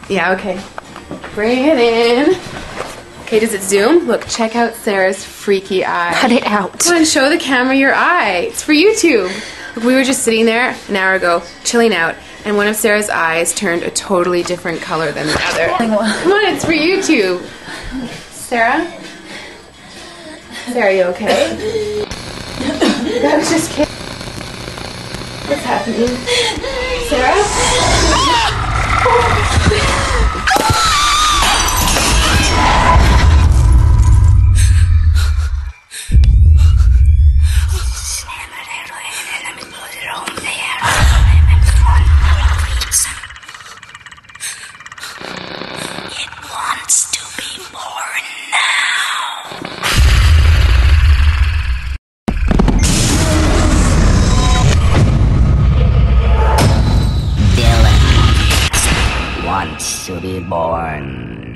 Yeah, okay. Bring it in. Okay, does it zoom? Look, check out Sarah's freaky eye. Cut it out. Come on, show the camera your eye. It's for YouTube. Look, we were just sitting there an hour ago, chilling out, and one of Sarah's eyes turned a totally different color than the other. Come on, it's for YouTube. Sarah? Sarah, you okay? I was just kidding. What's happening? Sarah? Wants to be born.